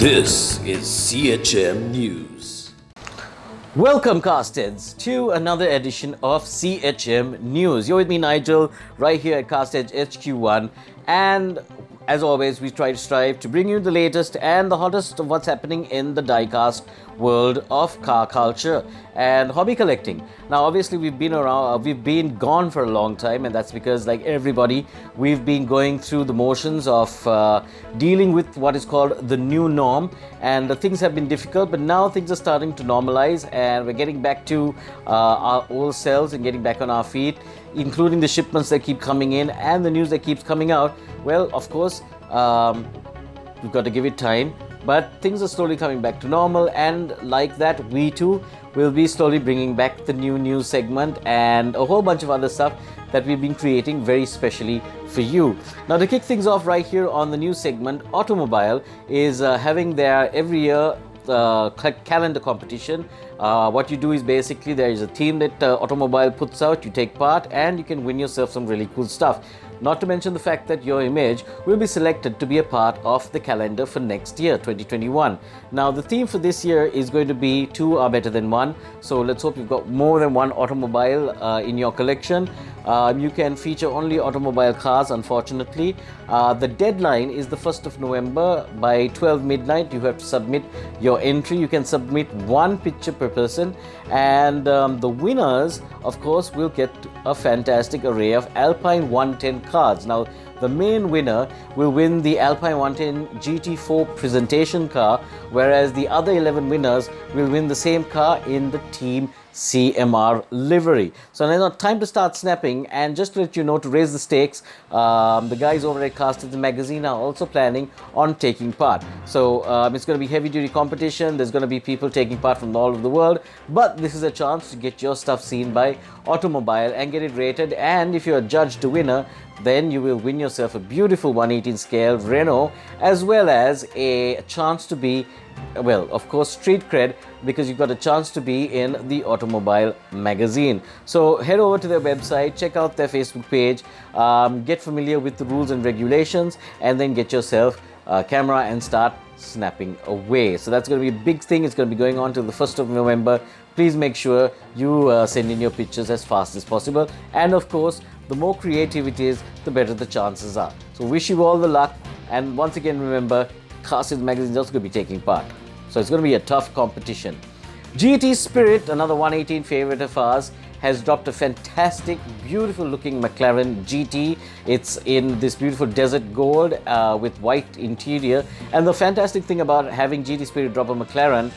This is CHM News. Welcome, Castheads, to another edition of CHM News. You're with me, Nigel, right here at Castheads HQ1. And as always, we try to strive to bring you the latest and the hottest of what's happening in the diecast world of car culture and hobby collecting. Now, obviously, we've been gone for a long time, and that's because, like everybody, we've been going through the motions of dealing with what is called the new norm, and things have been difficult, but now things are starting to normalize, and we're getting back to our old selves and getting back on our feet, including the shipments that keep coming in and the news that keeps coming out. Well, of course, we've got to give it time, but things are slowly coming back to normal, and like that, we too will be slowly bringing back the new news segment and a whole bunch of other stuff that we've been creating very specially for you. Now, to kick things off right here on the news segment, Automobile is having their every year calendar competition. What you do is basically there is a theme that Automobile puts out, you take part, and you can win yourself some really cool stuff. Not to mention the fact that your image will be selected to be a part of the calendar for next year, 2021. Now, the theme for this year is going to be two are better than one. So let's hope you've got more than one automobile in your collection. You can feature only automobile cars, unfortunately. The deadline is the 1st of November. By 12 midnight, you have to submit your entry. You can submit one picture per person, and the winners, of course, will get a fantastic array of Alpine 110 cards. Now, the main winner will win the Alpine 110 GT4 presentation car, whereas the other 11 winners will win the same car in the Team CMR livery. So now time to start snapping, and just to let you know, to raise the stakes, the guys over at Castheads Magazine are also planning on taking part. So it's going to be heavy duty competition. There's going to be people taking part from all over the world, but this is a chance to get your stuff seen by Automobile and get it rated, and if you're judged a winner, then you will win yourself a beautiful 118 scale Renault, as well as a chance to be, well, of course, street cred, because you've got a chance to be in the Automobile magazine. So head over to their website, check out their Facebook page, get familiar with the rules and regulations, and then get yourself a camera and start snapping away. So that's going to be a big thing. It's going to be going on till the 1st of November. Please make sure you send in your pictures as fast as possible. And of course, the more creative it is, the better the chances are. So wish you all the luck. And once again, remember, Castheads Magazine is also going to be taking part. So it's going to be a tough competition. GT Spirit, another 118 favorite of ours, has dropped a fantastic, beautiful looking McLaren GT. It's in this beautiful desert gold with white interior. And the fantastic thing about having GT Spirit drop a McLaren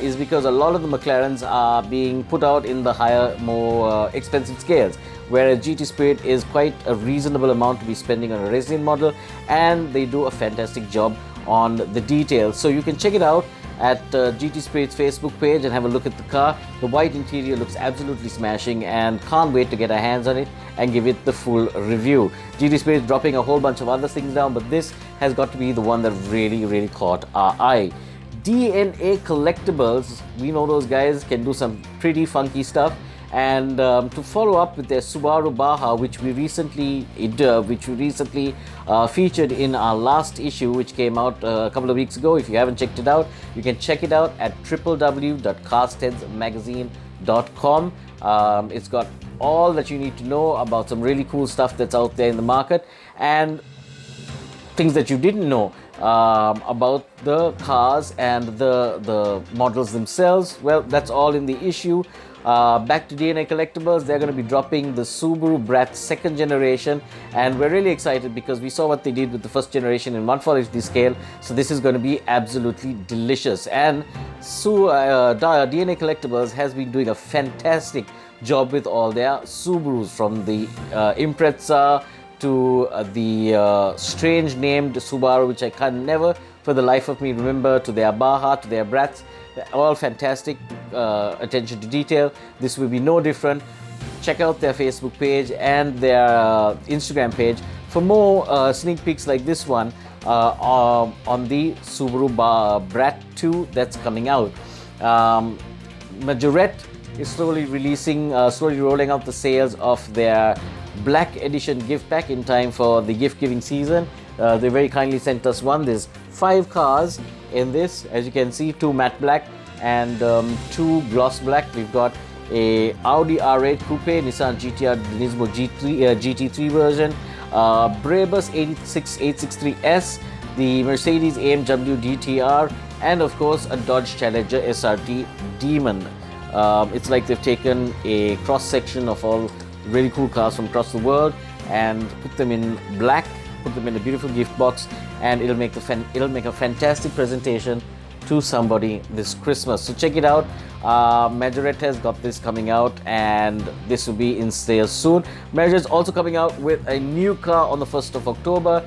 is because a lot of the McLarens are being put out in the higher, more expensive scales, whereas GT Spirit is quite a reasonable amount to be spending on a racing model, and they do a fantastic job on the details. So you can check it out at GT Spirit's Facebook page and have a look at the car. The white interior looks absolutely smashing, and can't wait to get our hands on it and give it the full review. GT Spirit is dropping a whole bunch of other things down, but this has got to be the one that really caught our eye. DNA Collectibles, we know those guys can do some pretty funky stuff. And to follow up with their Subaru Baja, which we recently featured in our last issue, which came out a couple of weeks ago. If you haven't checked it out, you can check it out at www.castheadsmagazine.com. It's got all that you need to know about some really cool stuff that's out there in the market, and things that you didn't know about the cars and the models themselves. Well, that's all in the issue. Back to DNA Collectibles, they're going to be dropping the Subaru Brat second generation, and we're really excited because we saw what they did with the first generation in 1/4 scale. So this is going to be absolutely delicious, and DNA Collectibles has been doing a fantastic job with all their Subarus, from the Impreza to the strange named Subaru, which I can never for the life of me remember, to their Baja, to their Brats. All fantastic attention to detail. This will be no different. Check out their Facebook page and their Instagram page for more sneak peeks like this one on the Subaru Brat 2 that's coming out. Majorette is slowly rolling out the sales of their Black Edition gift pack in time for the gift giving season. They very kindly sent us one. There's 5 cars in this, as you can see, 2 matte black and 2 gloss black. We've got a Audi R8 Coupe, Nissan GTR Nismo GT3 version, Brabus 863S, the Mercedes AMW GTR, and of course a Dodge Challenger SRT Demon. It's like they've taken a cross section of all really cool cars from across the world and put them in black, put them in a beautiful gift box, and it'll make a fantastic presentation to somebody this Christmas. So check it out. Majorette has got this coming out, and this will be in sales soon. Majorette's also coming out with a new car on the 1st of October.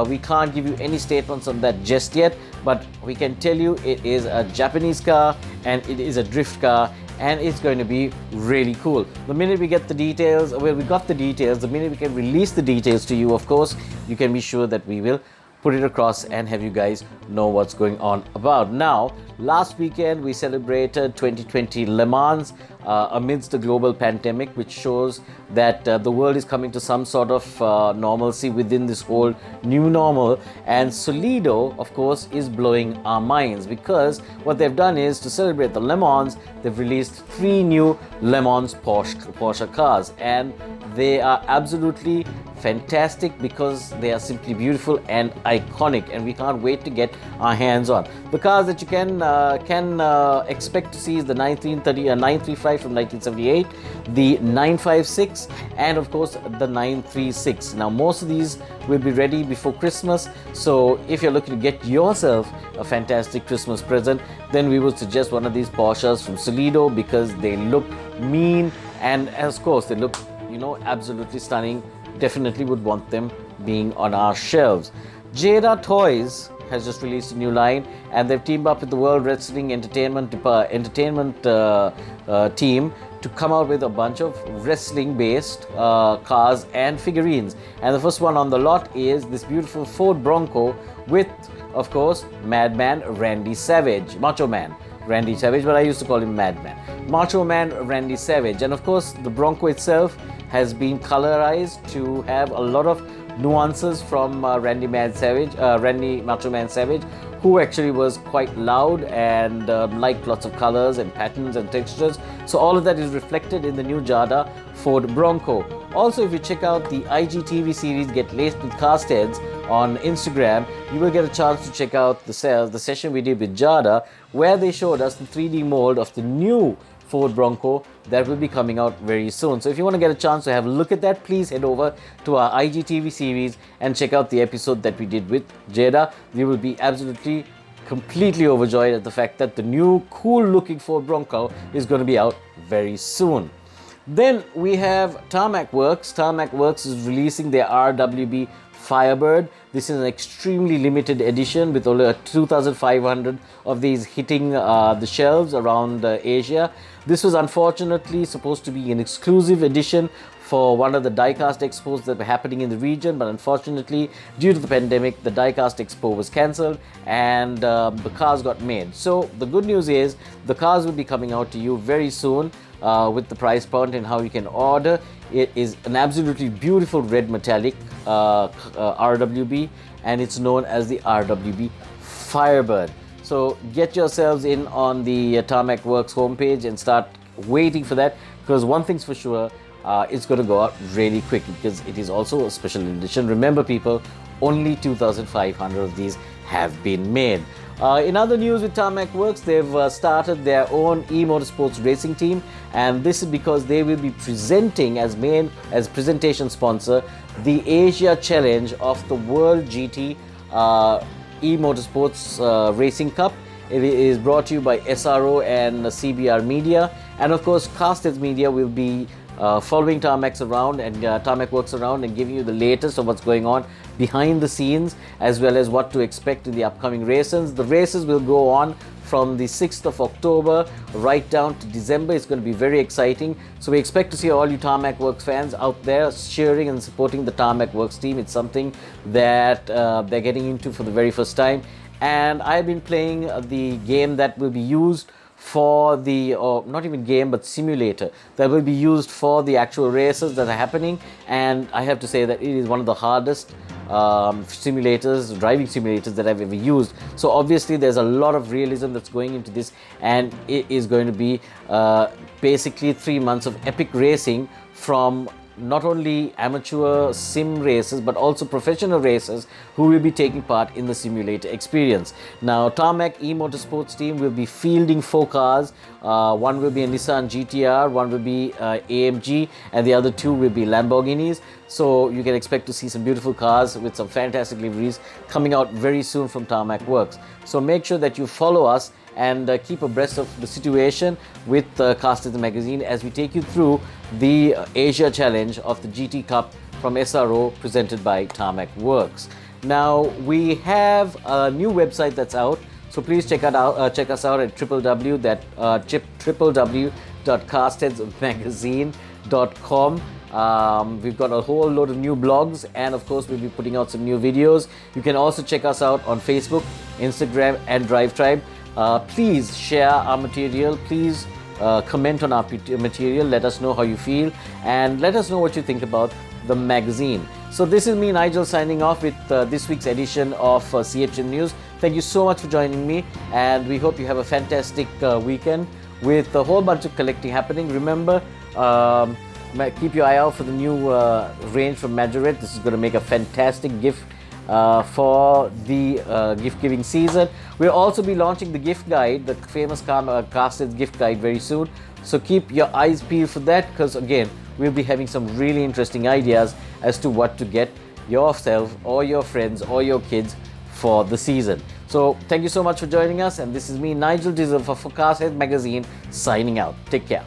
We can't give you any statements on that just yet, but we can tell you it is a Japanese car and it is a drift car, and it's going to be really cool. The minute we get the details, the minute we can release the details to you, of course, you can be sure that we will put it across and have you guys know what's going on about. Now, last weekend we celebrated 2020 Le Mans amidst the global pandemic, which shows that the world is coming to some sort of normalcy within this whole new normal. And Solido, of course, is blowing our minds, because what they've done is, to celebrate the Le Mans, they've released 3 new Le Mans Porsche cars, and they are absolutely fantastic because they are simply beautiful and iconic, and we can't wait to get our hands on. The cars that you can expect to see is the 935 from 1978, the 956, and of course the 936. Now, most of these will be ready before Christmas, so if you're looking to get yourself a fantastic Christmas present, then we would suggest one of these Porsches from Solido, because they look mean, and of course they look, absolutely stunning. Definitely would want them being on our shelves. Jada Toys has just released a new line, and they've teamed up with the World Wrestling Entertainment team to come out with a bunch of wrestling-based cars and figurines. And the first one on the lot is this beautiful Ford Bronco with, of course, Madman Randy Savage, Macho Man Randy Savage, but I used to call him Madman. Macho Man Randy Savage. And of course, the Bronco itself has been colorized to have a lot of nuances from Randy Macho Man Savage, who actually was quite loud and liked lots of colors and patterns and textures. So all of that is reflected in the new Jada Ford Bronco. Also, if you check out the IGTV series Get Laced with Casteads on Instagram, you will get a chance to check out the session we did with Jada, where they showed us the 3D mold of the new Ford Bronco that will be coming out very soon. So if you want to get a chance to have a look at that, please head over to our IGTV series and check out the episode that we did with Jada. You will be absolutely completely overjoyed at the fact that the new cool looking Ford Bronco is going to be out very soon. Then we have Tarmac Works. Tarmac Works is releasing their RWB Firebird. This is an extremely limited edition with only 2,500 of these hitting the shelves around Asia. This was unfortunately supposed to be an exclusive edition for one of the diecast expos that were happening in the region, but unfortunately, due to the pandemic, the diecast expo was cancelled and the cars got made. So the good news is the cars will be coming out to you very soon with the price point and how you can order. It is an absolutely beautiful red metallic RWB, and it's known as the RWB Firebird. So get yourselves in on the Tarmac Works homepage and start waiting for that, because one thing's for sure, it's going to go out really quickly because it is also a special edition. Remember people, only 2,500 of these have been made. In other news with Tarmac Works, they've started their own e-motorsports racing team, and this is because they will be presenting as presentation sponsor the Asia Challenge of the World GT e-motorsports racing cup. It is brought to you by SRO and CBR Media, and of course Casteads Media will be following Tarmac Works around and giving you the latest of what's going on behind the scenes, as well as what to expect in the upcoming races. The races will go on from the 6th of October right down to December. It's going to be very exciting. So we expect to see all you Tarmac Works fans out there cheering and supporting the Tarmac Works team. It's something that they're getting into for the very first time. And I've been playing the game that will be used for the, or not even game, but simulator that will be used for the actual races that are happening. And I have to say that it is one of the hardest simulators, driving simulators that I've ever used. So obviously there's a lot of realism that's going into this, and it is going to be basically 3 months of epic racing from not only amateur sim racers but also professional racers who will be taking part in the simulator experience. Now, Tarmac eMotorsports team will be fielding 4 cars. One will be a Nissan GTR, one will be AMG, and the other 2 will be Lamborghinis. So you can expect to see some beautiful cars with some fantastic liveries coming out very soon from Tarmac Works. So make sure that you follow us and keep abreast of the situation with Casteds Magazine as we take you through the Asia Challenge of the GT Cup from SRO presented by Tarmac Works. Now, we have a new website that's out, so please check us out at www.castedsmagazine.com. We've got a whole load of new blogs, and of course we'll be putting out some new videos. You can also check us out on Facebook, Instagram and Drive Tribe. Please share our material, please comment on our material, let us know how you feel, and let us know what you think about the magazine. So this is me, Nigel, signing off with this week's edition of CHM News. Thank you so much for joining me, and we hope you have a fantastic weekend with a whole bunch of collecting happening. Remember, keep your eye out for the new range from Majorette. This is going to make a fantastic gift for the gift giving season. We'll also be launching the gift guide, the famous Casteds gift guide, very soon. So keep your eyes peeled for that, because again, we'll be having some really interesting ideas as to what to get yourself or your friends or your kids for the season. So thank you so much for joining us, and this is me, Nigel Dizzle, for Casteds Magazine, signing out. Take care.